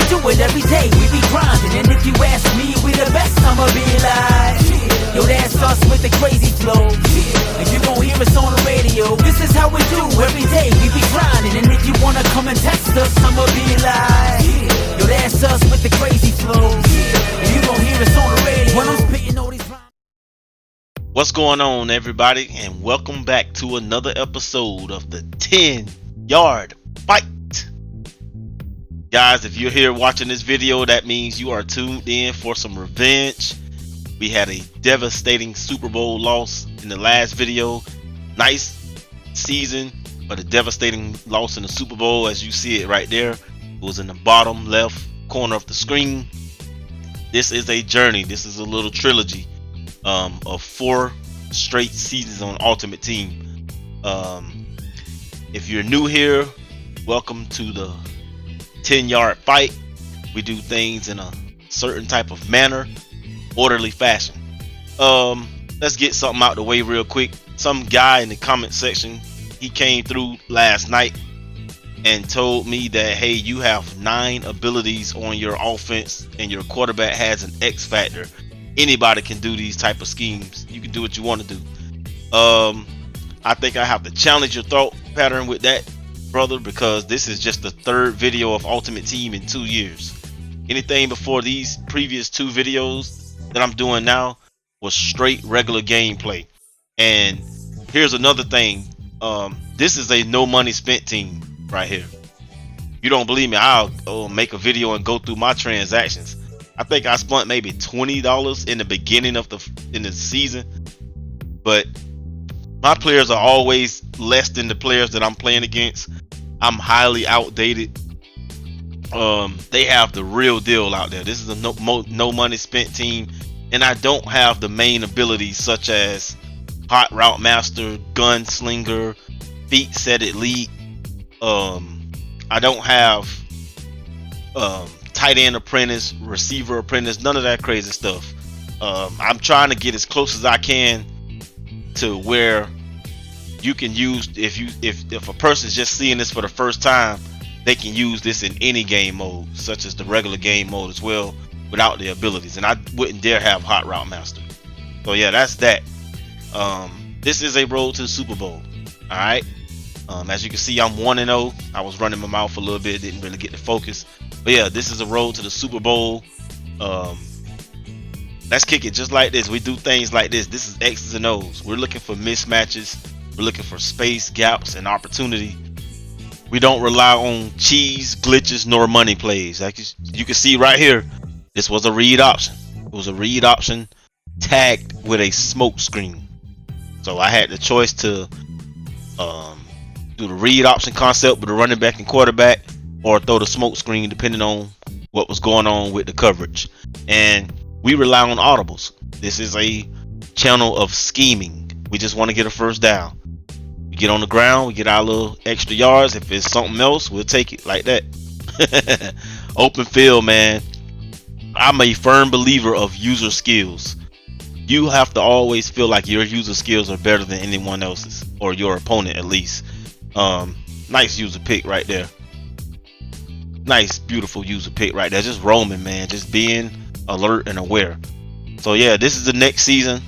we do it every day, we be grinding. And if you ask me, we the best, I'ma be like, yo, that's us with the crazy flow. And you gon' hear us on the radio. This is how we do every day, we be grinding. And if you wanna come and test us, I'ma be like, yo, that's us with the crazy flow. And you gon' hear us on the radio when I'm spitting all these rhymes. What's going on, everybody, and welcome back to another episode of the 10-Yard Fight. Guys, if you're here watching this video, that means you are tuned in for some revenge. We had a devastating Super Bowl loss in the last video. Nice season, but a devastating loss in the Super Bowl, as you see it right there. It was in the bottom left corner of the screen. This is a journey. This is a little trilogy of 4 straight seasons on Ultimate Team. If you're new here, welcome to the 10-Yard Fight. We do things in a certain type of manner, orderly fashion. Let's get something out the way real quick. Some guy in the comment section, he came through last night and told me that, hey, you have 9 abilities on your offense and your quarterback has an X factor. Anybody can do these type of schemes. You can do what you want to do. I think I have to challenge your thought pattern with that, brother, because this is just the 3rd video of Ultimate Team in 2 years. Anything before these previous 2 videos that I'm doing now was straight regular gameplay. And here's another thing. This is a no money spent team right here. You don't believe me? I'll make a video and go through my transactions. I think I spent maybe $20 in the beginning of the season, but my players are always less than the players that I'm playing against. I'm highly outdated. They have the real deal out there. This is a no money spent team, and I don't have the main abilities such as Hot Route Master, Gunslinger, Feet Set Elite. I don't have tight end apprentice, receiver apprentice, none of that crazy stuff. I'm trying to get as close as I can to where you can use, if a person's just seeing this for the first time, they can use this in any game mode, such as the regular game mode as well, without the abilities. And I wouldn't dare have Hot Route Master. So yeah, that's that. This is a road to the Super Bowl. All right. As you can see, I'm 1-0. I was running my mouth a little bit, didn't really get the focus. But yeah, this is a road to the Super Bowl. Let's kick it just like this. We do things like this. This is X's and O's. We're looking for mismatches. We're looking for space, gaps, and opportunity. We don't rely on cheese, glitches, nor money plays. Like you can see right here, this was a read option. It was a read option tagged with a smoke screen. So I had the choice to do the read option concept with the running back and quarterback, or throw the smoke screen, depending on what was going on with the coverage. And we rely on audibles. This is a channel of scheming. We just want to get a first down. We get on the ground, we get our little extra yards. If it's something else, we'll take it like that. Open field, man. I'm a firm believer of user skills. You have to always feel like your user skills are better than anyone else's, or your opponent at least. Nice user pick right there. Nice, beautiful user pick right there. Just roaming, man. Just being alert and aware. So yeah, this is the next season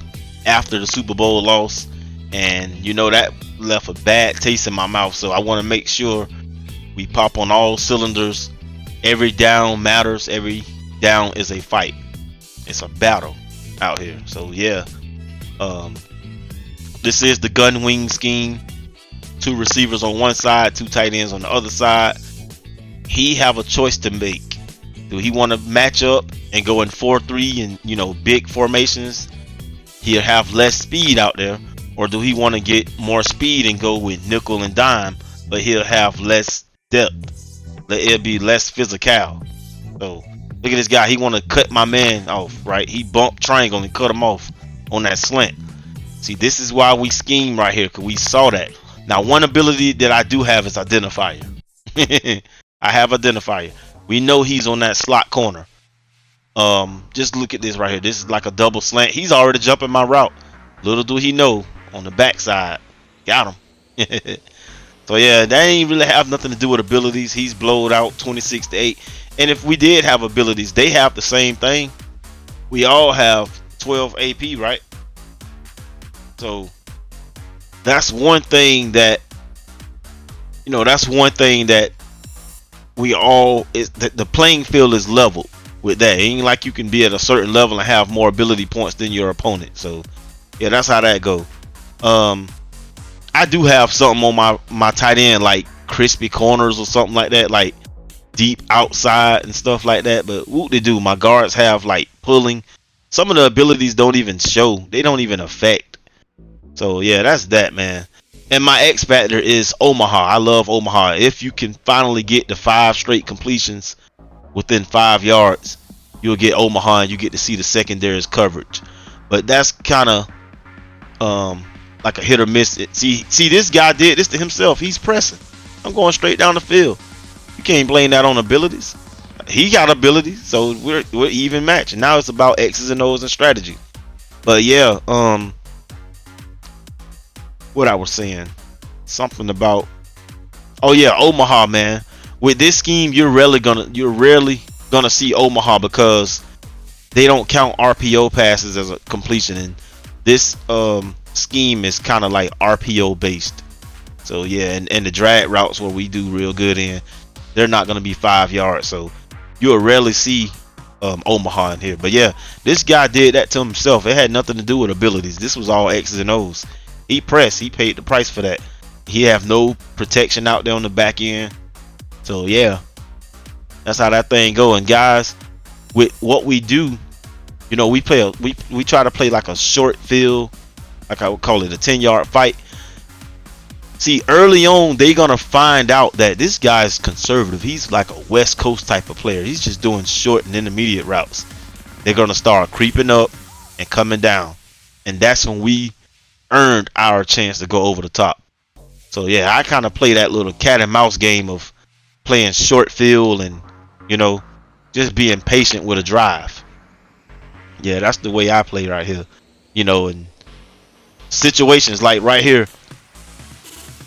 after the Super Bowl loss, and you know that left a bad taste in my mouth. So I want to make sure we pop on all cylinders. Every down matters. Every down is a fight. It's a battle out here. So yeah, this is the gun wing scheme. 2 receivers on one side, 2 tight ends on the other side. He have a choice to make. Do he want to match up and go in 4-3 and big formations? He'll have less speed out there, or do he want to get more speed and go with nickel and dime, but he'll have less depth? It'll be less physical. So look at this guy. He want to cut my man off, right? He bumped triangle and cut him off on that slant. See, this is why we scheme right here, because we saw that. Now, one ability that I do have is identifier. I have identifier. We know he's on that slot corner. Just look at this right here. This is like a double slant. He's already jumping my route. Little do he know, on the backside, got him. So yeah, that ain't really have nothing to do with abilities. He's blowed out 26-8. And if we did have abilities, they have the same thing. We all have 12 AP, right? So that's one thing that, that's one thing that we all is that the playing field is leveled with that. It ain't like you can be at a certain level and have more ability points than your opponent. So yeah, that's how that go. I do have something on my tight end, like crispy corners or something like that, like deep outside and stuff like that. But what they do, my guards have like pulling. Some of the abilities don't even show. They don't even affect. So yeah, that's that, man. And my X factor is Omaha. I love Omaha. If you can finally get the 5 straight completions within 5 yards, you'll get Omaha and you get to see the secondary's coverage. But that's kind of like a hit or miss. See, this guy did this to himself. He's pressing. I'm going straight down the field. You can't blame that on abilities. He got abilities, so we're even match. And now it's about X's and O's and strategy. But yeah, what I was saying, something about, oh yeah, Omaha, man. With this scheme, you're rarely gonna see Omaha because they don't count RPO passes as a completion, and this scheme is kind of like RPO based. So yeah, and the drag routes where we do real good in, they're not gonna be 5 yards. So you'll rarely see Omaha in here. But yeah, this guy did that to himself. It had nothing to do with abilities. This was all X's and O's. He pressed. He paid the price for that. He have no protection out there on the back end. So yeah, that's how that thing go. And guys, with what we do, we try to play like a short field, like I would call it a 10-yard fight. See, early on, they gonna find out that this guy's conservative. He's like a West Coast type of player. He's just doing short and intermediate routes. They're gonna start creeping up and coming down, and that's when we earned our chance to go over the top. So yeah, I kind of play that little cat and mouse game of playing short field and just being patient with a drive. Yeah, that's the way I play right here. In situations like right here,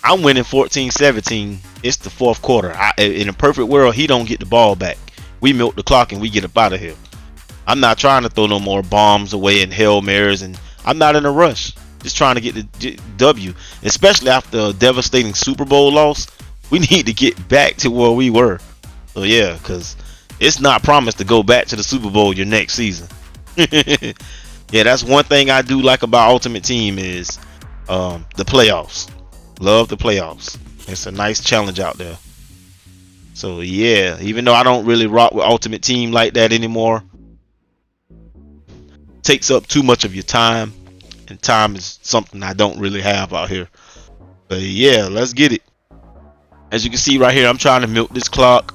I'm winning 14-17. It's the fourth quarter. In a perfect world, he don't get the ball back. We milk the clock and we get up out of here. I'm not trying to throw no more bombs away and Hail Marys, and I'm not in a rush. Just trying to get the W. Especially after a devastating Super Bowl loss, we need to get back to where we were. So yeah, because it's not promised to go back to the Super Bowl your next season. Yeah, that's one thing I do like about Ultimate Team is the playoffs. Love the playoffs. It's a nice challenge out there. So yeah, even though I don't really rock with Ultimate Team like that anymore, takes up too much of your time, and time is something I don't really have out here. But yeah, let's get it. As you can see right here, I'm trying to milk this clock.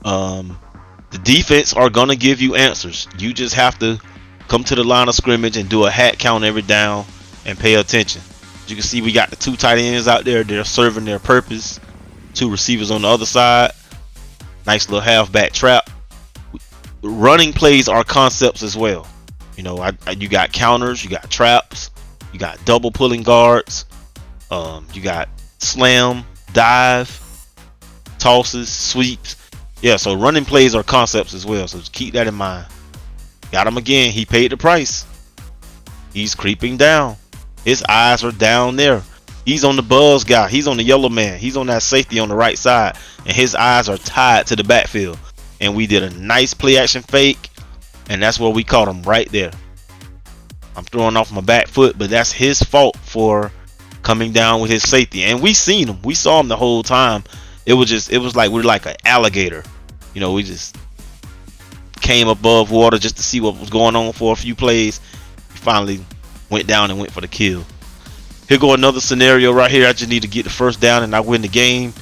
The defense are gonna give you answers. You just have to come to the line of scrimmage and do a hat count every down and pay attention. As you can see, we got the 2 tight ends out there. They're serving their purpose. 2 receivers on the other side. Nice little halfback trap. Running plays are concepts as well. You got counters, you got traps, you got double pulling guards, you got slam, dive, tosses, sweeps. Yeah, so running plays are concepts as well. So just keep that in mind. Got him again. He paid the price. He's creeping down. His eyes are down there. He's on the buzz guy. He's on the yellow man. He's on that safety on the right side. And his eyes are tied to the backfield. And we did a nice play action fake. And that's where we caught him right there. I'm throwing off my back foot, but that's his fault for coming down with his safety. And we seen him. We saw him the whole time. It was like we're like an alligator. We just came above water just to see what was going on for a few plays. We finally went down and went for the kill. Here go another scenario right here. I just need to get the first down and I win the game.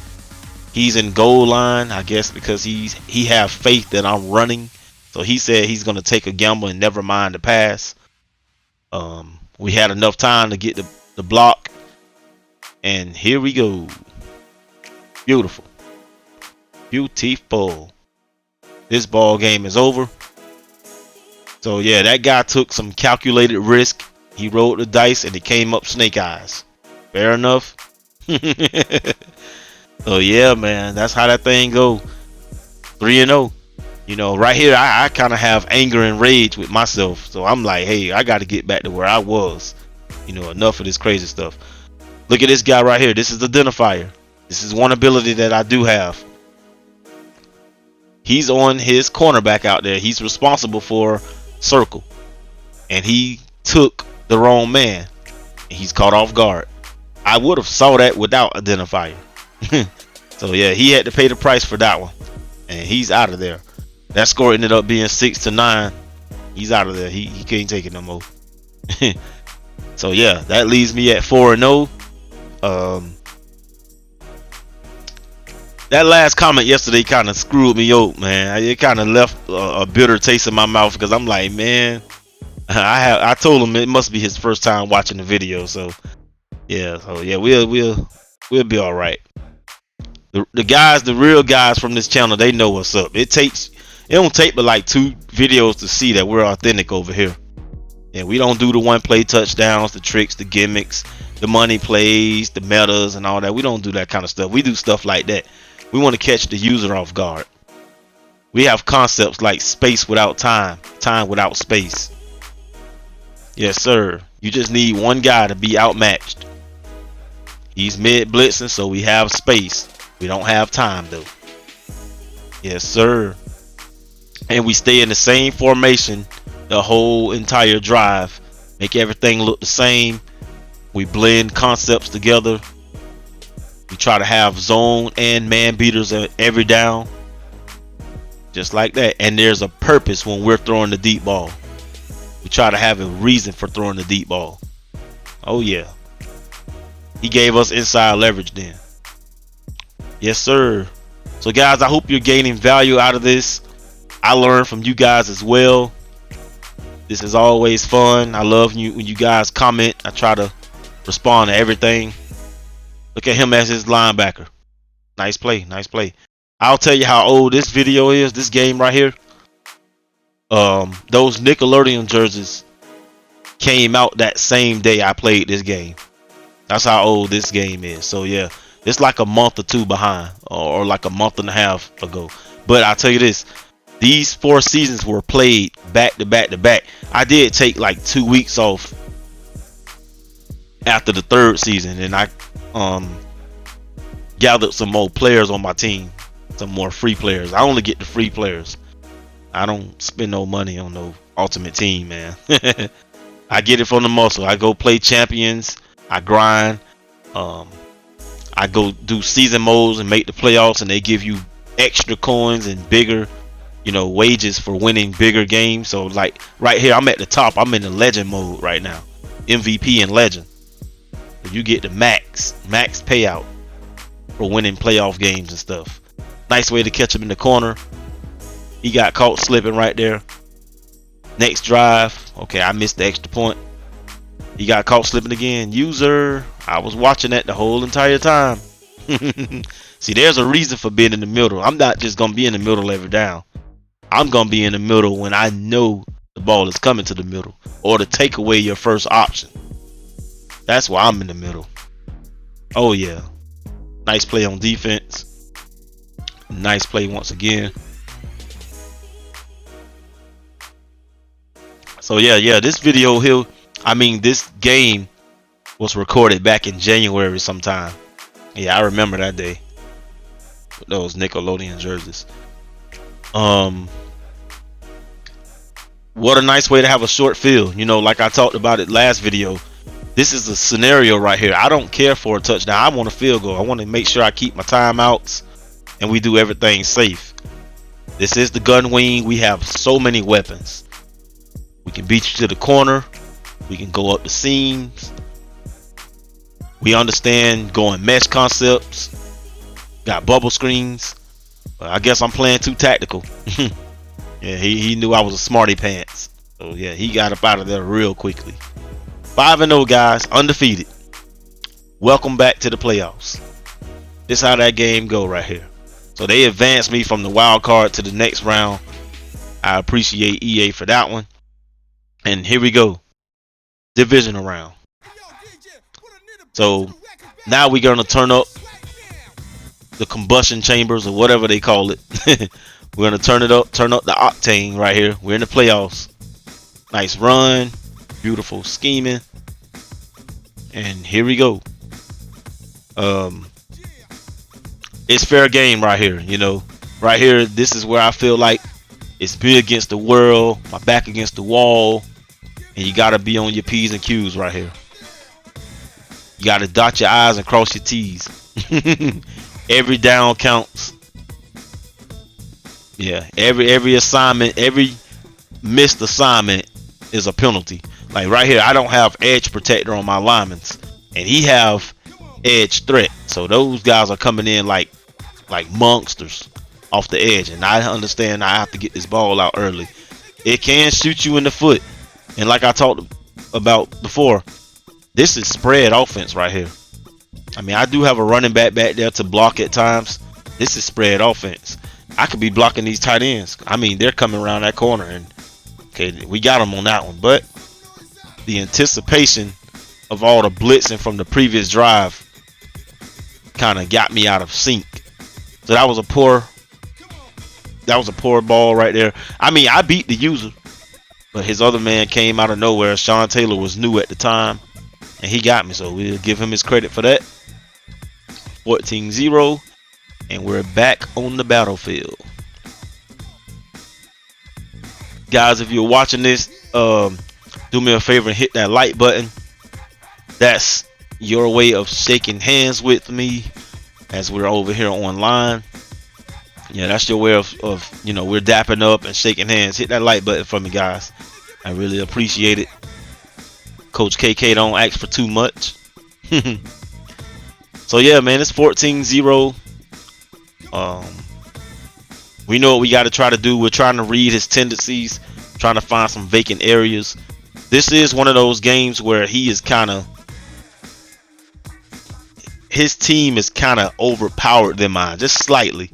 He's in goal line, I guess, because he have faith that I'm running. So he said he's gonna take a gamble and never mind the pass. We had enough time to get the block, and here we go. Beautiful, beautiful. This ball game is over. So yeah, that guy took some calculated risk. He rolled the dice and it came up snake eyes. Fair enough. So yeah, man, that's how that thing go. 3-0. You know, right here, I kind of have anger and rage with myself. So I'm like, hey, I got to get back to where I was. You know, enough of this crazy stuff. Look at this guy right here. This is the identifier. This is one ability that I do have. He's on his cornerback out there. He's responsible for circle. And he took the wrong man. And he's caught off guard. I would have saw that without identifier. So yeah, he had to pay the price for that one. And he's out of there. That score ended up being 6-9. He's out of there. He can't take it no more. So yeah, that leaves me at 4-0. That last comment yesterday kind of screwed me up, man. It kind of left a bitter taste in my mouth because I'm like, man, I told him it must be his first time watching the video. So yeah, we'll be all right. The guys, the real guys from this channel, they know what's up. It don't take but like 2 videos to see that we're authentic over here. And we don't do the one play touchdowns, the tricks, the gimmicks, the money plays, the metas and all that. We don't do that kind of stuff. We do stuff like that. We want to catch the user off guard. We have concepts like space without time, time without space. Yes, sir. You just need one guy to be outmatched. He's mid blitzing, so we have space. We don't have time though. Yes, sir. And we stay in the same formation the whole entire drive. Make everything look the same. We blend concepts together. We try to have zone and man beaters at every down. Just like that. And there's a purpose when we're throwing the deep ball. We try to have a reason for throwing the deep ball. Oh yeah. He gave us inside leverage then. Yes, sir. So guys, I hope you're gaining value out of this. I learned from you guys as well. This is always fun. I love you when you guys comment. I try to respond to everything. Look at him as his linebacker. Nice play, nice play. I'll tell you how old this video is, this game right here. Those Nickelodeon jerseys came out that same day I played this game. That's how old this game is. So yeah, it's like a month or 2 behind, or like a month and a half ago. But I'll tell you this, these 4 seasons were played back to back to back. I did take like 2 weeks off after the 3rd season, and I gathered some more players on my team, some more free players. I only get the free players. I don't spend no money on no ultimate team, man. I get it from the muscle. I go play champions. I grind. I go do season modes and make the playoffs, and they give you extra coins and bigger, you know, wages for winning bigger games. So like right here, I'm at the top. I'm in the legend mode right now, MVP and legend. You get the max payout for winning playoff games and stuff. Nice way to catch him in the corner. He got caught slipping right there. Next drive. Okay, I missed the extra point. He got caught slipping again. User. I was watching that the whole entire time. See, there's a reason for being in the middle. I'm not just going to be in the middle every down. I'm going to be in the middle when I know the ball is coming to the middle, or to take away your first option. That's why I'm in the middle. Oh yeah. Nice play on defense. Nice play once again. So yeah, this video here, I mean, this game was recorded back in January sometime. Yeah, I remember that day with those Nickelodeon jerseys. What a nice way to have a short field. You know, like I talked about it last video. This is a scenario right here. I don't care for a touchdown. I want a field goal. I want to make sure I keep my timeouts and we do everything safe. This is the gun wing. We have so many weapons. We can beat you to the corner. We can go up the seams. We understand going mesh concepts. Got bubble screens. I guess I'm playing too tactical. Yeah, he knew I was a smarty pants. So yeah, he got up out of there real quickly. 5-0 guys, undefeated. Welcome back to the playoffs. This how that game go right here. So they advanced me from the wild card to the next round. I appreciate EA for that one. And here we go. Divisional round. So now we're gonna turn up the combustion chambers or whatever they call it. We're gonna turn up the octane right here. We're in the playoffs. Nice run, beautiful scheming, and here we go. It's fair game right here. You know, right here, this is where I feel like it's me against the world, my back against the wall, and you gotta be on your P's and Q's right here. You gotta dot your I's and cross your T's. Every down counts. Yeah, every assignment, every missed assignment is a penalty. Like right here, I don't have edge protector on my linemen, and he have edge threat. So those guys are coming in like monsters off the edge, and I understand I have to get this ball out early. It can shoot you in the foot, and like I talked about before, this is spread offense right here. I mean, I do have a running back there to block at times. This is spread offense. I could be blocking these tight ends. I mean, they're coming around that corner, and okay, we got them on that one. But the anticipation of all the blitzing from the previous drive kind of got me out of sync. So that was a poor ball right there. I mean, I beat the user, but his other man came out of nowhere. Sean Taylor was new at the time, and he got me. So we'll give him his credit for that. 14-0, and we're back on the battlefield. Guys, if you're watching this, do me a favor and hit that like button. That's your way of shaking hands with me as we're over here online. Yeah, that's your way of you know, we're dapping up and shaking hands. Hit that like button for me, guys. I really appreciate it. Coach KK don't ask for too much. So yeah, man, it's 14-0. We know what we got to try to do. We're trying to read his tendencies, trying to find some vacant areas. This is one of those games where he is his team is kind of overpowered than mine, just slightly.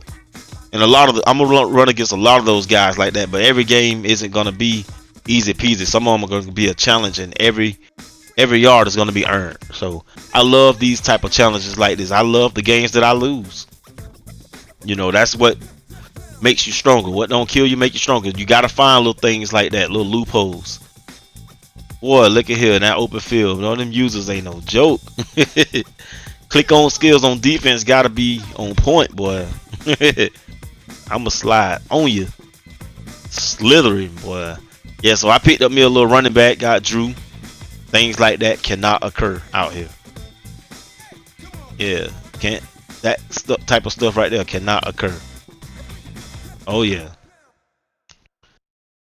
And I'm gonna run against a lot of those guys like that. But every game isn't gonna be easy peasy. Some of them are gonna be a challenge, and every yard is gonna be earned. So I love these type of challenges like this. I love the games that I lose. You know, that's what makes you stronger. What don't kill you make you stronger. You gotta find little things like that, little loopholes. Boy, look at here, that open field. All them users ain't no joke. Click on skills on defense gotta be on point, boy. I'ma slide on you. Slithering, boy. Yeah, so I picked up me a little running back, got Drew. Things like that cannot occur out here. Yeah, can't. That type of stuff right there cannot occur. Oh yeah.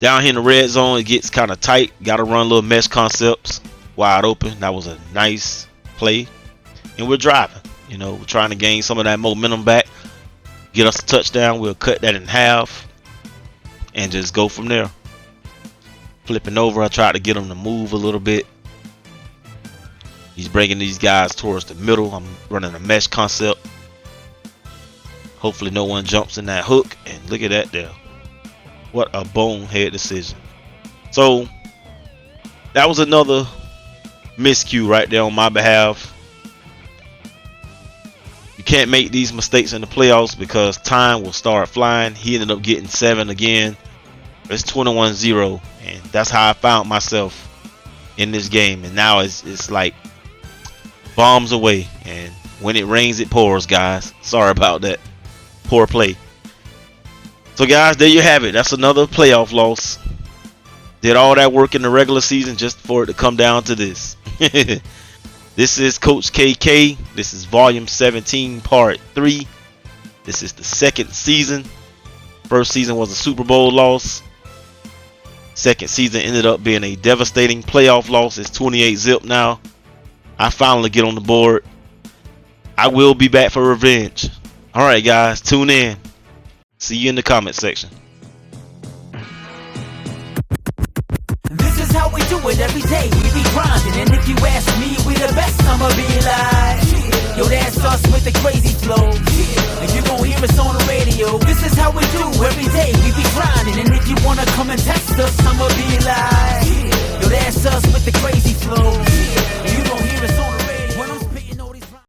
Down here in the red zone, it gets kind of tight. Got to run little mesh concepts wide open. That was a nice play, and we're driving. You know, we're trying to gain some of that momentum back, get us a touchdown. We'll cut that in half and just go from there. Flipping over, I tried to get him to move a little bit. He's bringing these guys towards the middle. I'm running a mesh concept. Hopefully no one jumps in that hook. And look at that there. What a bonehead decision. So that was another miscue right there on my behalf. You can't make these mistakes in the playoffs because time will start flying. He ended up getting 7 again. It's 21-0, and that's how I found myself in this game. And now it's like bombs away, and when it rains it pours, guys. Sorry about that. Poor play. So guys, there you have it. That's another playoff loss. Did all that work in the regular season just for it to come down to this. This is Coach KK. This is volume 17 part 3. This is the second season. First season was a Super Bowl loss. Second season ended up being a devastating playoff loss. It's 28-0 now. I finally get on the board. I will be back for revenge. Alright guys, tune in. See you in the comment section. This is how we do it every day. We be grinding, and if you ask me, we the best. I'ma be like, yo, that's us with the crazy flow. And you gon' hear us on the radio. This is how we do every day. We be grinding, and if you wanna come and test us, I'ma be like, yo, that's us with the crazy flow. And you gon' hear us on the